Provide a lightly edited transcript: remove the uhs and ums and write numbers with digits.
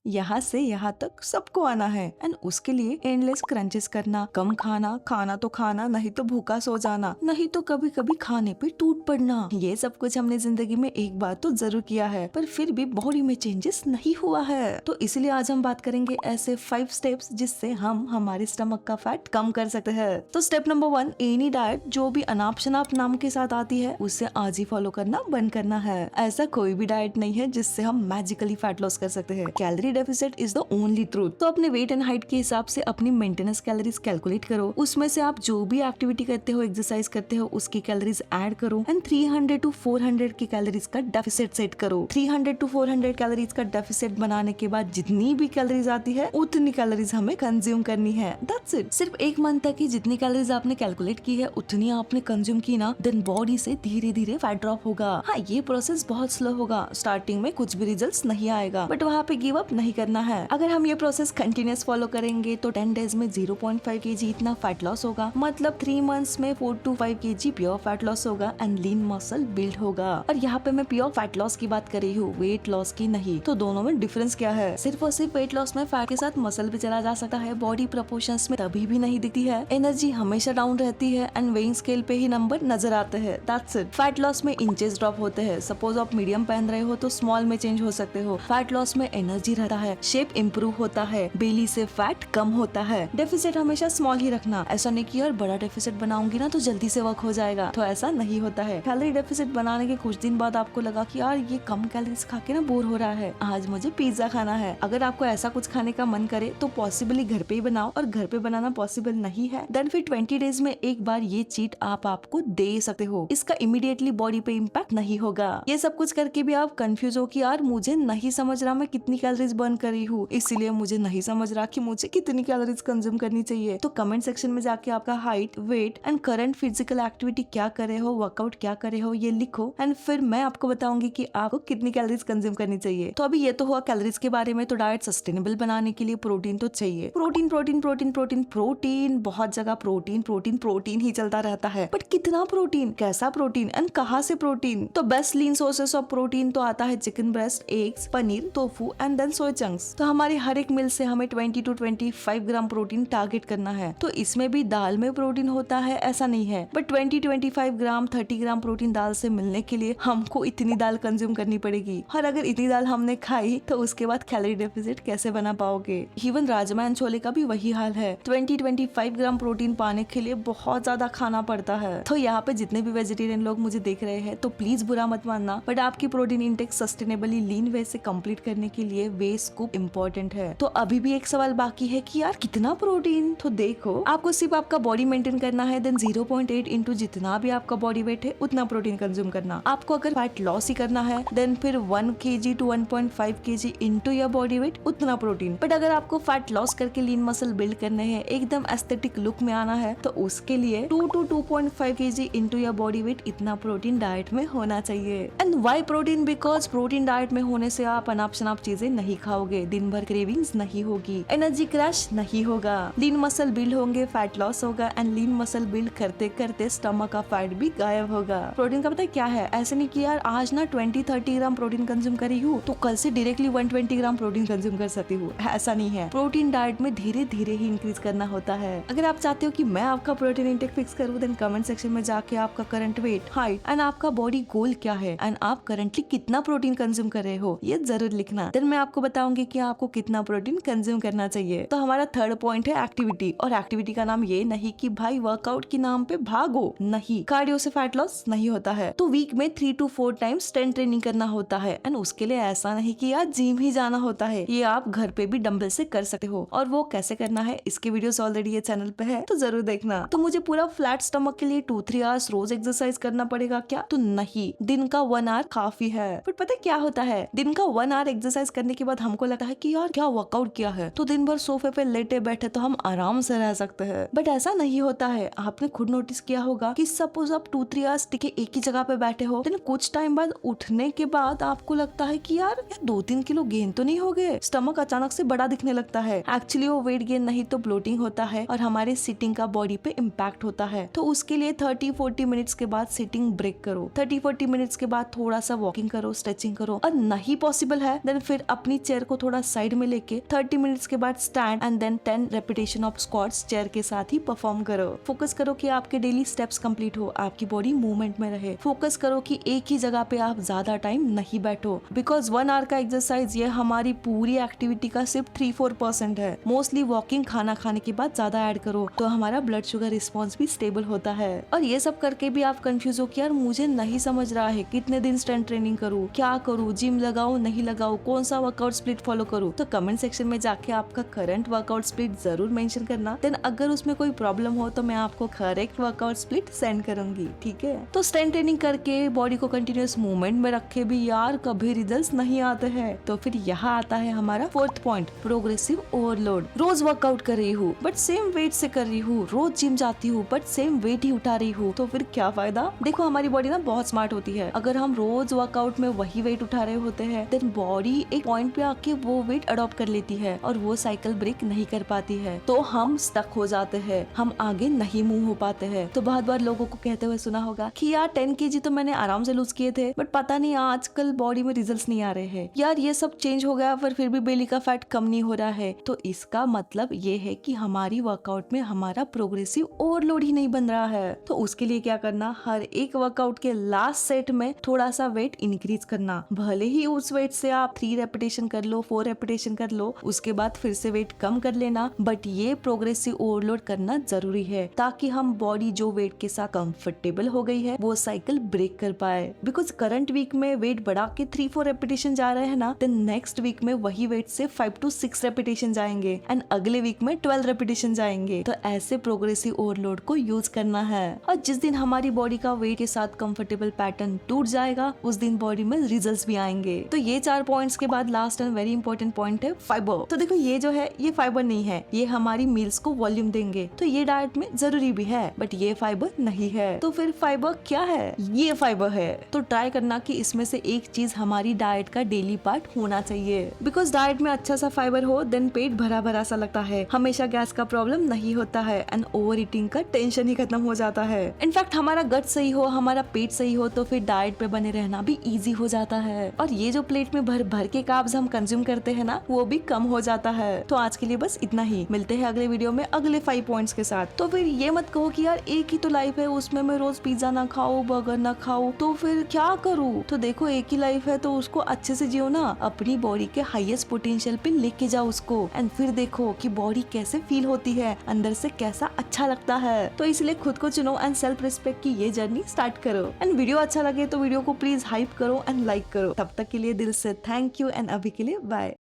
यहाँ से यहाँ तक सबको आना है एंड उसके लिए एंडलेस क्रंचेस करना, कम खाना, खाना तो खाना, नहीं तो भूखा सो जाना, नहीं तो कभी कभी खाने पे टूट पड़ना। ये सब कुछ हमने जिंदगी में एक बार तो जरूर किया है, पर फिर भी बॉडी में चेंजेस नहीं हुआ है। तो इसलिए आज हम बात करेंगे ऐसे 5 स्टेप्स जिससे हम हमारे स्टमक का फैट कम कर सकते हैं। तो स्टेप नंबर 1, एनी डाइट जो भी अनाप शनाप नाम के साथ आती है उसे आज ही फॉलो करना बंद करना है। ऐसा कोई भी डाइट नहीं है जिससे हम मैजिकली फैट लॉस कर सकते हैं। Calorie deficit is the only truth. तो अपने वेट एंड हाइट के हिसाब से अपनी मेंटेनेंस कैलोरीज कैलकुलेट करो। उसमें से आप जो भी एक्टिविटी करते हो, एक्सरसाइज करते हो, उसकी कैलोरीज ऐड करो एंड 300 to 400 की कैलोरीज का डेफिसिट सेट करो। 300 to 400 कैलोरीज का डेफिसिट बनाने के बाद जितनी भी कैलोरीज आती है उतनी कैलोरीज हमें कंज्यूम करनी है। That's it. सिर्फ एक मंथ तक ही जितनी कैलोरीज आपने कैलकुलेट की है उतनी आपने कंज्यूम की ना, देन बॉडी से धीरे धीरे फैट ड्रॉप होगा। हाँ, ये प्रोसेस बहुत स्लो होगा, स्टार्टिंग में कुछ भी रिजल्ट्स नहीं आएगा, बट वहाँ पे गिव अप नहीं करना है। अगर हम ये प्रोसेस कंटिन्यूस फॉलो करेंगे तो 10 डेज में 0.5 kg इतना फैट लॉस होगा, मतलब 3 मंथ्स में 4 to 5 kg pure fat loss होगा एंड लीन मसल बिल्ड होगा। और यहाँ पे मैं प्योर फैट लॉस की बात कर रही हूँ, वेट लॉस की नहीं। तो दोनों में डिफरेंस क्या है? सिर्फ और सिर्फ वेट लॉस में फैट के साथ मसल भी चला जा सकता है, बॉडी प्रोपोर्शंस में तभी भी नहीं दिखती है, एनर्जी हमेशा डाउन रहती है एंड वेइंग स्केल पे ही नंबर नजर आते हैं। That's it. फैट लॉस में इंचेस ड्रॉप होते हैं। सपोज आप मीडियम पहन रहे हो तो स्मॉल में चेंज हो सकते हो। फैट लॉस में एनर्जी रहता है, शेप इंप्रूव होता है, बेली से फैट कम होता है। डेफिसिट हमेशा स्मॉल ही रखना। ऐसा नहीं कि यार बड़ा डेफिसिट बनाऊंगी ना तो जल्दी से वर्क हो जाएगा, तो ऐसा नहीं होता है। कैलोरी डेफिसिट बनाने के कुछ दिन बाद आपको लगा कि यार ये कम कैलोरीज खा के ना बोर हो रहा है, आज मुझे पिज्जा खाना है। अगर आपको ऐसा कुछ खाने का मन करे तो पॉसिबली घर पे ही बनाओ, और घर पे बनाना पॉसिबल नहीं है देन फिर 20 डेज में एक बार ये चीट आप आपको दे सकते हो। इसका इमीडिएटली बॉडी पे इम्पैक्ट नहीं होगा। ये सब कुछ करके भी आप कंफ्यूज हो कि यार मुझे नहीं समझ रहा मैं कितनी कैलोरीज बर्न कर रही हूँ, इसीलिए मुझे नहीं समझ रहा कि मुझे कितनी कैलोरीज कंज्यूम करनी चाहिए। तो कमेंट सेक्शन में जाके आपका height, weight and current physical activity क्या करे हो, वर्कआउट क्या करे हो, ये लिखो एंड फिर मैं आपको बताऊंगी कि आपको कितनी कैलोरीज कंज्यूम करनी चाहिए। तो अभी ये तो हुआ कैलोरीज के बारे में। तो डाइट सस्टेनेबल बनाने के लिए प्रोटीन तो चाहिए। Protein protein protein protein protein, बहुत जगह प्रोटीन प्रोटीन प्रोटीन ही चलता रहता है, बट कितना प्रोटीन, कैसा प्रोटीन एंड कहाँ से प्रोटीन? तो best lean sources of protein तो आता है chicken breast, eggs, paneer, tofu and then soya chunks. तो हमारी हर एक मील से हमें 20 to 25 ग्राम प्रोटीन टारगेट करना है। तो इसमें भी दाल में प्रोटीन होता है ऐसा नहीं है, बट 20-25 ग्राम 30 ग्राम प्रोटीन दाल से मिलने के लिए हमको इतनी दाल कंज्यूम करनी पड़ेगी। और अगर इतनी दाल हमने खाई तो उसके बाद कैलोरी डेफिसिट कैसे बना पाओगे? इवन राजमा एंड छोले का भी वही हाल है। 20-25 ग्राम प्रोटीन पाने के लिए बहुत ज्यादा खाना पड़ता है। तो यहाँ पे जितने भी वेजिटेरियन लोग मुझे देख रहे हैं तो प्लीज बुरा मत मानना, बट आपकी प्रोटीन इंटेक सस्टेनेबली लीन वे से कंप्लीट करने के लिए वे स्कूप इम्पोर्टेंट है। तो अभी भी एक सवाल बाकी है कि यार कितना प्रोटीन? तो देखो, आपको सिर्फ आपका बॉडी मेंटेन करना है, देन 0.8 इंटू जितना भी आपका बॉडी वेट है उतना प्रोटीन कंज्यूम करना। आपको अगर फैट लॉस ही करना है देन फिर 1 kg to 1.5 kg into your body wait उतना प्रोटीन। बट अगर आपको फैट लॉस करके लीन मसल बिल्ड करने हैं, एकदम एस्थेटिक लुक में आना है, तो उसके लिए 2 to 2.5 kg into your body weight इतना प्रोटीन डाइट में होना चाहिए। And why protein? Because protein diet में होने से आप अनाप शनाप चीजें नहीं खाओगे, दिन भर क्रेविंग्स नहीं होगी, एनर्जी क्रैश नहीं होगा, लीन मसल बिल्ड होंगे, फैट लॉस होगा एंड लीन मसल बिल्ड करते करते स्टमक का फैट भी गायब होगा। प्रोटीन का पता है क्या है? ऐसे नहीं कि यार आज ना 20-30 ग्राम प्रोटीन कंज्यूम करी हूँ तो कल से डायरेक्टली 120 ग्राम प्रोटीन कंज्यूम कर सकती हूँ, ऐसा नहीं है। प्रोटीन डाइट में धीरे धीरे ही इंक्रीज करना होता है। अगर आप चाहते हो कि मैं आपका प्रोटीन इंटेक फिक्स करूँ देन कमेंट सेक्शन में जाके आपका करंट वेट, हाइट एंड आपका बॉडी गोल क्या है एंड आप करंटली कितना प्रोटीन कंज्यूम कर रहे हो ये जरूर लिखना। देन मैं आपको बताऊंगी कि आपको कितना प्रोटीन कंज्यूम करना चाहिए। तो हमारा थर्ड पॉइंट है एक्टिविटी। और एक्टिविटी का नाम ये नहीं कि भाई वर्कआउट के नाम पे भागो, नहीं। कार्डियो से फैट लॉस नहीं होता है। तो वीक में 3 to 4 टाइम्स स्ट्रेंथ ट्रेनिंग करना होता है एंड उसके लिए ऐसा नहीं कि यार जिम ही जाना होता है, ये आप घर पे भी डंबल से कर सकते हो। और वो कैसे करना है इसके वीडियोस ऑलरेडी ये चैनल पे है, तो जरूर देखना। तो मुझे पूरा फ्लैट स्टमक के लिए 2-3 आवर्स रोज एक्सरसाइज करना पड़ेगा क्या? तो नहीं, दिन का 1 आवर काफी है। बट पता है क्या होता है, दिन का 1 आवर एक्सरसाइज करने के बाद हमको लगता है कि यार क्या वर्कआउट किया है, तो दिन भर सोफे पे लेटे बैठे तो हम आराम से रह सकते हैं। बट ऐसा नहीं होता है। आपने खुद नोटिस किया होगा कि सपोज आप 2-3 आवर्स टिके एक ही जगह पे बैठे हो, देन कुछ टाइम बाद उठने के बाद आपको लगता है कि यार 2-3 किलो गेन तो नहीं हो गए, स्टमक अचानक से बड़ा दिखने लगता है। एक्चुअली वो वेट गेन नहीं तो ब्लोटिंग होता है और हमारे सिटिंग का बॉडी पे इम्पैक्ट होता है। तो उसके लिए 30-40 मिनट्स के बाद सिटिंग ब्रेक करो, 30-40 मिनट्स के बाद थोड़ा सा वॉकिंग करो, स्ट्रेचिंग करो, और नहीं पॉसिबल है देन फिर अपनी चेयर चेयर को थोड़ा साइड में लेके 30 मिनट्स के बाद stand and then 10 repetition of squats chair के साथ ही परफॉर्म करो। फोकस करो कि आपके डेली स्टेप्स कंप्लीट हो, आपकी बॉडी मूवमेंट में रहे। फोकस करो कि एक ही जगह पे आप ज्यादा टाइम नहीं बैठो, बिकॉज 1 आवर का एक्सरसाइज ये हमारी पूरी एक्टिविटी का सिर्फ 3-4% है। मोस्टली वॉकिंग खाना खाने के बाद ज्यादा ऐड करो तो हमारा ब्लड शुगर रिस्पॉन्स भी स्टेबल होता है। और ये सब करके भी आप कंफ्यूज हो कि यार मुझे नहीं समझ रहा है कितने दिन स्ट्रेंथ ट्रेनिंग करूँ, क्या करूँ, जिम लगाओ नहीं लगाओ, कौन सा वर्कआउट स्प्लिट फॉलो करूँ, तो कमेंट सेक्शन में जाके आपका करंट वर्कआउट स्प्लिट जरूर मेंशन करना। देन अगर उसमें कोई प्रॉब्लम हो तो मैं आपको करेक्ट वर्कआउट स्प्लिट सेंड करूंगी, ठीक है। तो स्ट्रेंथ ट्रेनिंग करके बॉडी को कंटिन्यूअस मूवमेंट में रखे भी यार कभी रिजल्ट्स नहीं आते हैं। तो फिर यहाँ आता है हमारा 4th पॉइंट, प्रोग्रेसिव ओवरलोड। रोज वर्कआउट कर रही हूँ बट सेम वेट से कर रही हूँ, रोज जिम जाती हूँ बट सेम वेट ही उठा रही हूँ, तो फिर क्या फायदा। देखो हमारी बॉडी ना बहुत स्मार्ट होती है। अगर हम रोज वर्कआउट में वही वेट उठा रहे होते हैं देन बॉडी एक पॉइंट पे आके वो वेट अडॉप्ट कर लेती है और वो साइकिल ब्रेक नहीं कर पाती है, तो हम स्टक हो जाते हैं, हम आगे नहीं मूव हो पाते हैं। तो बहुत बार लोगों को कहते हुए सुना होगा कि यार 10 kg तो मैंने आराम से लूज किए थे बट पता नहीं आजकल बॉडी में रिजल्ट्स नहीं आ रहे हैं, यार ये सब चेंज हो गया पर फिर भी बेली का फैट कम नहीं हो रहा है। तो इसका मतलब ये है कि हमारी वर्कआउट में हमारा प्रोग्रेसिव ओवरलोड ही नहीं बन रहा है। तो उसके लिए क्या करना, हर एक वर्कआउट के लास्ट सेट में थोड़ा सा वेट इंक्रीज करना। भले ही उस वेट से आप 3 रेपिटेशन कर लो, 4 रेपिटेशन कर लो, उसके बाद फिर से वेट कम कर लेना, बट ये प्रोग्रेसिव ओवरलोड करना जरूरी है ताकि हम बॉडी जो वेट के साथ कंफर्टेबल हो गई है वो साइकिल ब्रेक कर पाए। बिकॉज करंट वीक में वेट बढ़ा के 3-4 रेपिटेशन जा रहे हैं ना, देन नेक्स्ट वीक में वही वेट से 5 to 6 रेपिटेशन जाएंगे एंड अगले वीक में 12 रेपिटेशन जाएंगे। तो ऐसे प्रोग्रेसिव ओवरलोड को यूज करना है। और जिस दिन हमारी बॉडी का वेट के साथ कंफर्टेबल पैटर्न टूट जाएगा उस दिन बॉडी में रिजल्ट्स भी आएंगे। तो ये 4 पॉइंट्स के बाद last and very important point है फाइबर। तो देखो ये जो है ये फाइबर नहीं है, ये हमारी मील्स को वॉल्यूम देंगे, तो ये डाइट में जरूरी भी है बट ये फाइबर नहीं है। तो फिर फाइबर क्या है, ये फाइबर है। तो ट्राई करना कि इसमें से एक चीज हमारी डाइट का डेली पार्ट होना चाहिए। बिकॉज डाइट में अच्छा सा फाइबर हो देन पेट भरा भरा सा लगता है, हमेशा गैस का प्रॉब्लम नहीं होता है एंड ओवर ईटिंग का टेंशन ही खत्म हो जाता है। इनफैक्ट हमारा गट सही हो, हमारा पेट सही हो तो फिर डाइट पे बने रहना भी इजी हो जाता है। और ये जो प्लेट में भर भर के कार्ब्स हम कंज्यूम करते हैं ना वो भी कम हो जाता है। तो आज के लिए बस इतना ही, मिलते हैं अगले वीडियो में अगले 5 पॉइंट्स के साथ। तो फिर ये मत कहो कि यार एक ही तो लाइफ है उसमें मैं रोज पिज्जा ना खाऊं, बर्गर ना खाऊं, तो फिर क्या करूं। तो देखो एक ही लाइफ है तो उसको अच्छे से जियो ना, अपनी बॉडी के हाईएस्ट पोटेंशियल पे लेके जाओ उसको एंड फिर देखो कि बॉडी कैसे फील होती है, अंदर से कैसा अच्छा लगता है। तो इसलिए खुद को चुनो एंड सेल्फ रिस्पेक्ट की ये जर्नी स्टार्ट करो। एंड वीडियो अच्छा लगे तो वीडियो को प्लीज हाइप करो एंड लाइक करो। तब तक के लिए दिल से थैंक यू एंड अभी के लिए बाय।